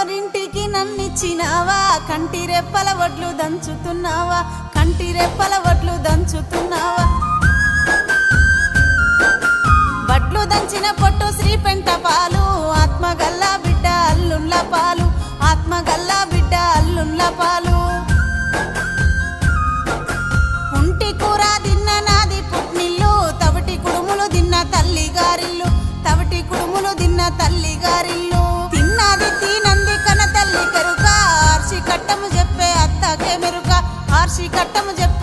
కన్నోరింటికి నన్నిచ్చినావా, కంటి రెప్పల వడ్లు దంచుతున్నావా, కంటి రెప్పల వడ్లు దంచుతున్నావా. వడ్లు దంచిన పొట్టు శ్రీ పెంట పాలు, ఆత్మగల్లా బిడ్డ అల్లుళ్ళ పాలు, ఆత్మగల్లా బిడ్డ అల్లుళ్ళ పాలు. ఉంటి కూర తిన్న నాది పుట్నిల్లు, తవిటి కుడుములు తిన్న తల్లి గారిల్లు, తవిటి కుడుములు తిన్న తల్లి గారిల్లు. తిన్నది తినంది కన తల్లి కెరుక, ఆర్సి కట్టము చెప్పే అత్తకే మెరుక, ఆర్సి కట్టము చెప్పే